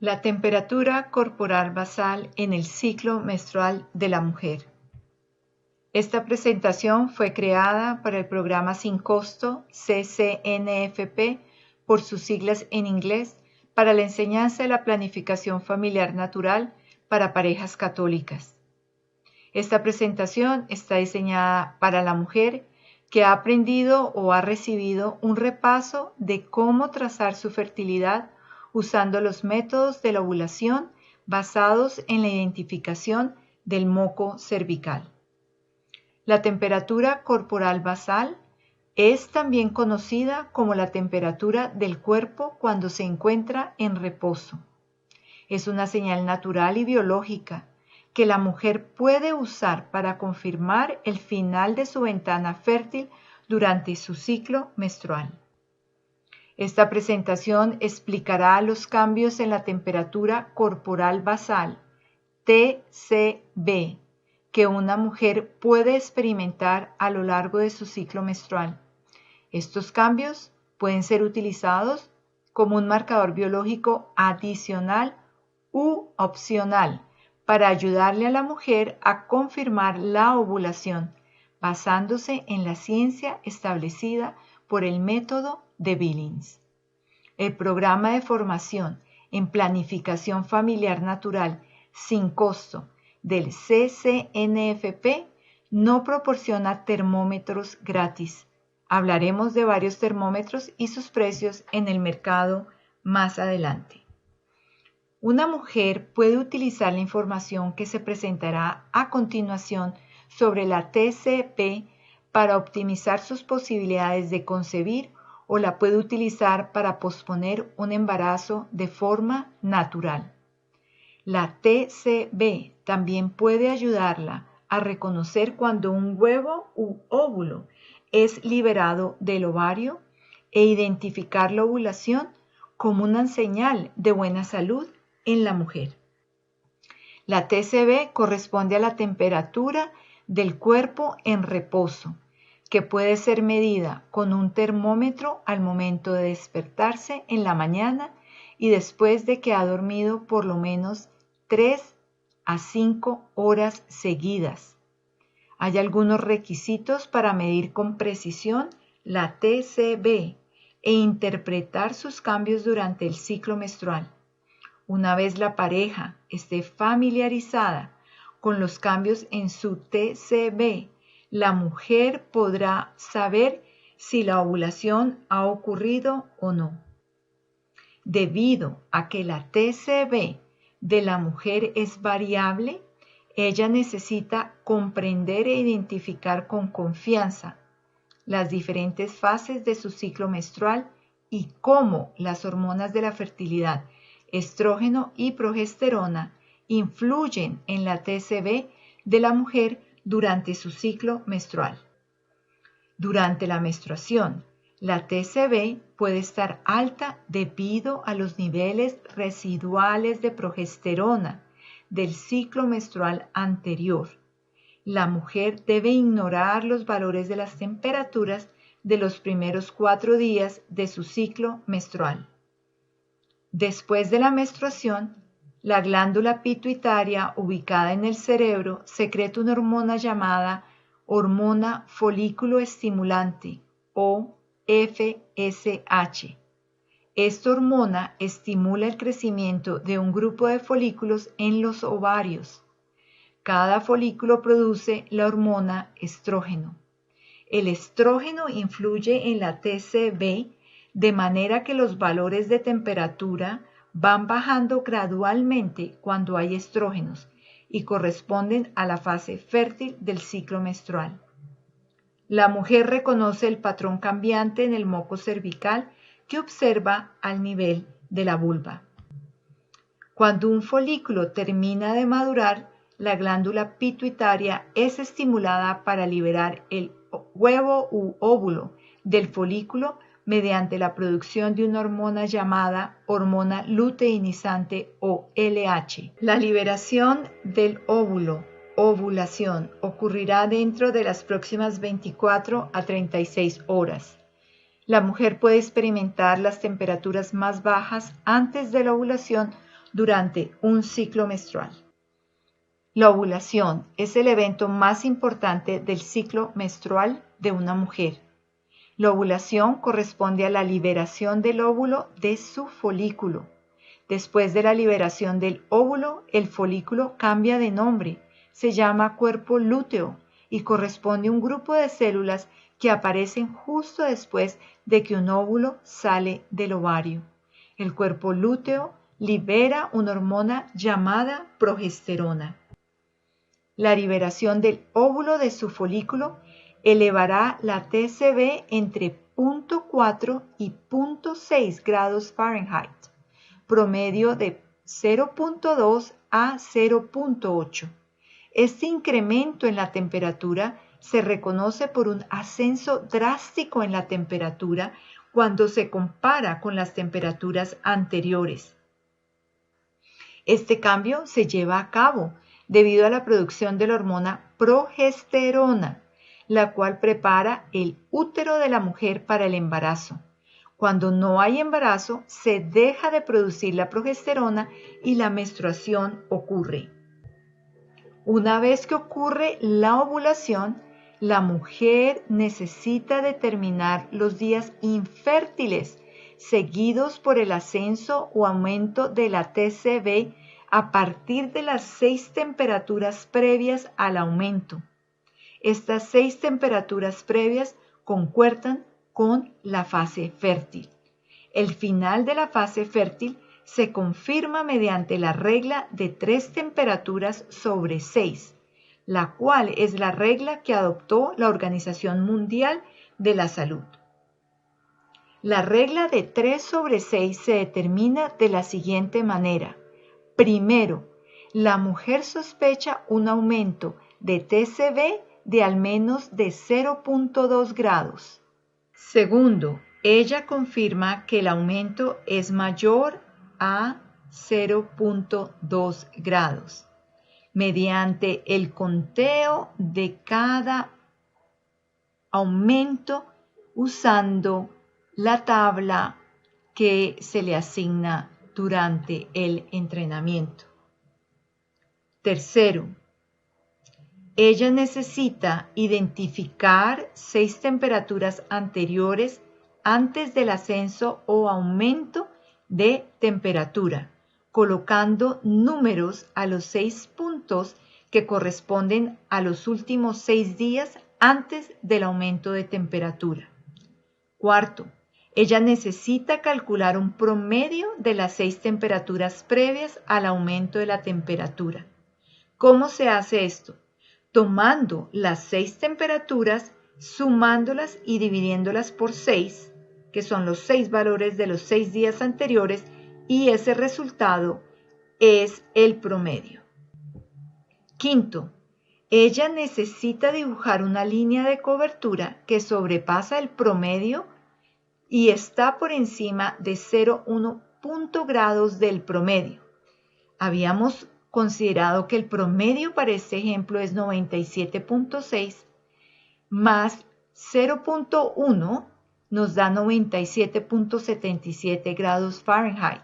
La temperatura corporal basal en el ciclo menstrual de la mujer. Esta presentación fue creada para el programa sin costo CCNFP, por sus siglas en inglés, para la enseñanza de la planificación familiar natural para parejas católicas. Esta presentación está diseñada para la mujer que ha aprendido o ha recibido un repaso de cómo trazar su fertilidad usando los métodos de la ovulación basados en la identificación del moco cervical. La temperatura corporal basal es también conocida como la temperatura del cuerpo cuando se encuentra en reposo. Es una señal natural y biológica que la mujer puede usar para confirmar el final de su ventana fértil durante su ciclo menstrual. Esta presentación explicará los cambios en la temperatura corporal basal, TCB, que una mujer puede experimentar a lo largo de su ciclo menstrual. Estos cambios pueden ser utilizados como un marcador biológico adicional u opcional para ayudarle a la mujer a confirmar la ovulación, basándose en la ciencia establecida por el método de Billings. El programa de formación en planificación familiar natural sin costo del CCNFP no proporciona termómetros gratis. Hablaremos de varios termómetros y sus precios en el mercado más adelante. Una mujer puede utilizar la información que se presentará a continuación sobre la TCP para optimizar sus posibilidades de concebir o la puede utilizar para posponer un embarazo de forma natural. La TCB también puede ayudarla a reconocer cuando un huevo u óvulo es liberado del ovario e identificar la ovulación como una señal de buena salud en la mujer. La TCB corresponde a la temperatura del cuerpo en reposo, que puede ser medida con un termómetro al momento de despertarse en la mañana y después de que ha dormido por lo menos 3 a 5 horas seguidas. Hay algunos requisitos para medir con precisión la TCB e interpretar sus cambios durante el ciclo menstrual. Una vez la pareja esté familiarizada con los cambios en su TCB, la mujer podrá saber si la ovulación ha ocurrido o no. Debido a que la TCB de la mujer es variable, ella necesita comprender e identificar con confianza las diferentes fases de su ciclo menstrual y cómo las hormonas de la fertilidad, estrógeno y progesterona, influyen en la TCB de la mujer durante su ciclo menstrual. Durante la menstruación, la TCB puede estar alta debido a los niveles residuales de progesterona del ciclo menstrual anterior. La mujer debe ignorar los valores de las temperaturas de los primeros 4 días de su ciclo menstrual. Después de la menstruación, la glándula pituitaria ubicada en el cerebro secreta una hormona llamada hormona folículo estimulante o FSH. Esta hormona estimula el crecimiento de un grupo de folículos en los ovarios. Cada folículo produce la hormona estrógeno. El estrógeno influye en la TCB de manera que los valores de temperatura van bajando gradualmente cuando hay estrógenos y corresponden a la fase fértil del ciclo menstrual. La mujer reconoce el patrón cambiante en el moco cervical que observa al nivel de la vulva. Cuando un folículo termina de madurar, la glándula pituitaria es estimulada para liberar el huevo u óvulo del folículo mediante la producción de una hormona llamada hormona luteinizante o LH. La liberación del óvulo, ovulación, ocurrirá dentro de las próximas 24 a 36 horas. La mujer puede experimentar las temperaturas más bajas antes de la ovulación durante un ciclo menstrual. La ovulación es el evento más importante del ciclo menstrual de una mujer. La ovulación corresponde a la liberación del óvulo de su folículo. Después de la liberación del óvulo, el folículo cambia de nombre, se llama cuerpo lúteo y corresponde a un grupo de células que aparecen justo después de que un óvulo sale del ovario. El cuerpo lúteo libera una hormona llamada progesterona. La liberación del óvulo de su folículo elevará la TCB entre 0.4 y 0.6 grados Fahrenheit, promedio de 0.2 a 0.8. Este incremento en la temperatura se reconoce por un ascenso drástico en la temperatura cuando se compara con las temperaturas anteriores. Este cambio se lleva a cabo debido a la producción de la hormona progesterona, la cual prepara el útero de la mujer para el embarazo. Cuando no hay embarazo, se deja de producir la progesterona y la menstruación ocurre. Una vez que ocurre la ovulación, la mujer necesita determinar los días infértiles, seguidos por el ascenso o aumento de la TCB a partir de las 6 temperaturas previas al aumento. Estas 6 temperaturas previas concuerdan con la fase fértil. El final de la fase fértil se confirma mediante la regla de 3 temperaturas sobre 6, la cual es la regla que adoptó la Organización Mundial de la Salud. La regla de 3 sobre 6 se determina de la siguiente manera. Primero, la mujer sospecha un aumento de TCB de al menos de 0.2 grados. Segundo, ella confirma que el aumento es mayor a 0.2 grados mediante el conteo de cada aumento usando la tabla que se le asigna durante el entrenamiento. Tercero, ella necesita identificar 6 temperaturas anteriores antes del ascenso o aumento de temperatura, colocando números a los 6 puntos que corresponden a los últimos 6 días antes del aumento de temperatura. Cuarto, ella necesita calcular un promedio de las 6 temperaturas previas al aumento de la temperatura. ¿Cómo se hace esto? Tomando las 6 temperaturas, sumándolas y dividiéndolas por 6, que son los 6 valores de los 6 días anteriores, y ese resultado es el promedio. Quinto, ella necesita dibujar una línea de cobertura que sobrepasa el promedio y está por encima de 0,1 punto grados del promedio. Habíamos considerado que el promedio para este ejemplo es 97.6 más 0.1 nos da 97.77 grados Fahrenheit.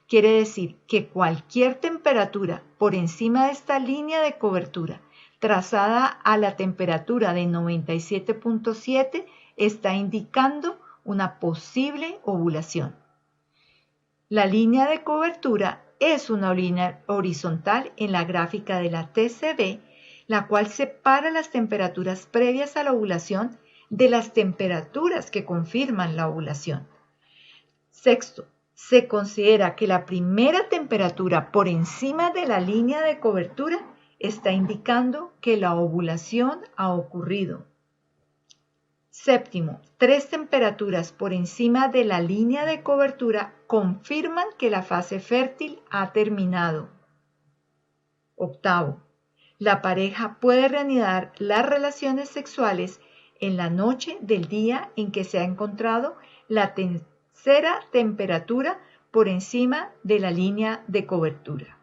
Quiere decir que cualquier temperatura por encima de esta línea de cobertura trazada a la temperatura de 97.7 está indicando una posible ovulación. La línea de cobertura es una línea horizontal en la gráfica de la TCB, la cual separa las temperaturas previas a la ovulación de las temperaturas que confirman la ovulación. Sexto, se considera que la primera temperatura por encima de la línea de cobertura está indicando que la ovulación ha ocurrido. Séptimo, 3 temperaturas por encima de la línea de cobertura confirman que la fase fértil ha terminado. Octavo, la pareja puede reanudar las relaciones sexuales en la noche del día en que se ha encontrado la tercera temperatura por encima de la línea de cobertura.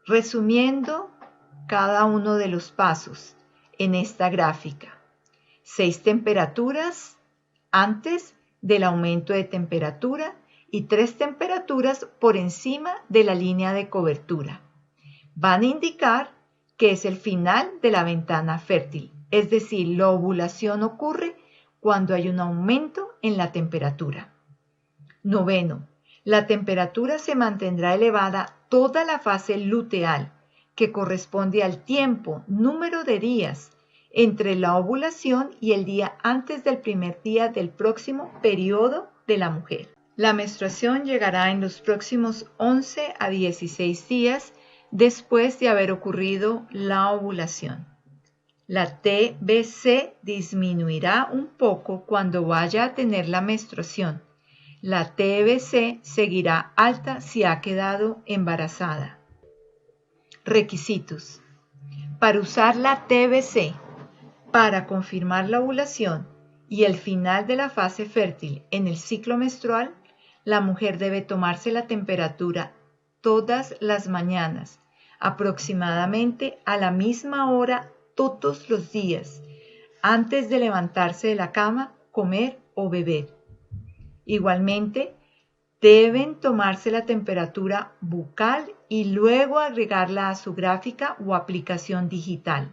Resumiendo cada uno de los pasos en esta gráfica. 6 temperaturas antes del aumento de temperatura y 3 temperaturas por encima de la línea de cobertura. Van a indicar que es el final de la ventana fértil, es decir, la ovulación ocurre cuando hay un aumento en la temperatura. 9. La temperatura se mantendrá elevada toda la fase luteal, que corresponde al tiempo, número de días, entre la ovulación y el día antes del primer día del próximo periodo de la mujer. La menstruación llegará en los próximos 11 a 16 días después de haber ocurrido la ovulación. La TBC disminuirá un poco cuando vaya a tener la menstruación. La TBC seguirá alta si ha quedado embarazada. Requisitos. Para usar la TBC, para confirmar la ovulación y el final de la fase fértil en el ciclo menstrual, la mujer debe tomarse la temperatura todas las mañanas, aproximadamente a la misma hora todos los días, antes de levantarse de la cama, comer o beber. Igualmente, deben tomarse la temperatura bucal y luego agregarla a su gráfica o aplicación digital.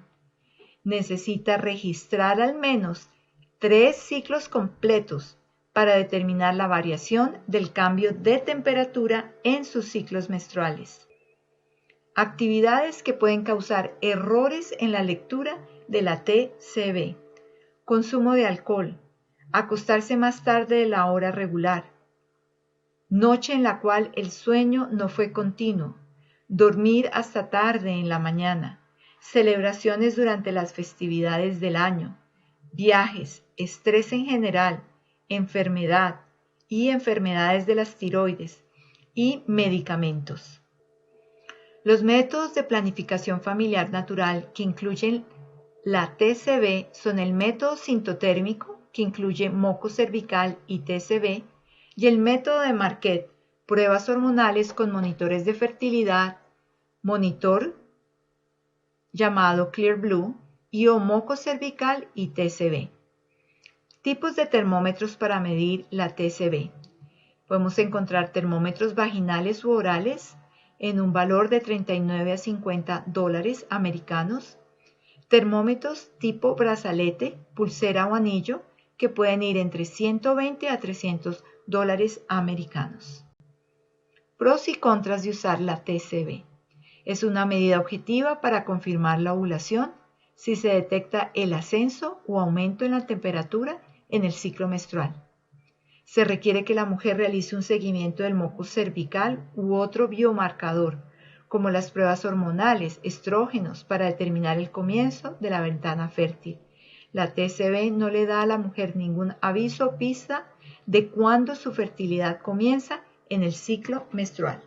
Necesita registrar al menos 3 ciclos completos para determinar la variación del cambio de temperatura en sus ciclos menstruales. Actividades que pueden causar errores en la lectura de la TCB. Consumo de alcohol. Acostarse más tarde de la hora regular. Noche en la cual el sueño no fue continuo. Dormir hasta tarde en la mañana. Celebraciones durante las festividades del año. Viajes, estrés en general, enfermedad y enfermedades de las tiroides y medicamentos. Los métodos de planificación familiar natural que incluyen la TCB son el método sintotérmico, que incluye moco cervical y TCB, y el método de Marquette, pruebas hormonales con monitores de fertilidad, monitor llamado Clear Blue, y o moco cervical y TCB. Tipos de termómetros para medir la TCB. Podemos encontrar termómetros vaginales u orales en un valor de $39 a $50 americanos. Termómetros tipo brazalete, pulsera o anillo que pueden ir entre $120 a $300 americanos. Pros y contras de usar la TCB. Es una medida objetiva para confirmar la ovulación si se detecta el ascenso o aumento en la temperatura en el ciclo menstrual. Se requiere que la mujer realice un seguimiento del moco cervical u otro biomarcador, como las pruebas hormonales, estrógenos, para determinar el comienzo de la ventana fértil. La TCB no le da a la mujer ningún aviso o pista de cuándo su fertilidad comienza en el ciclo menstrual.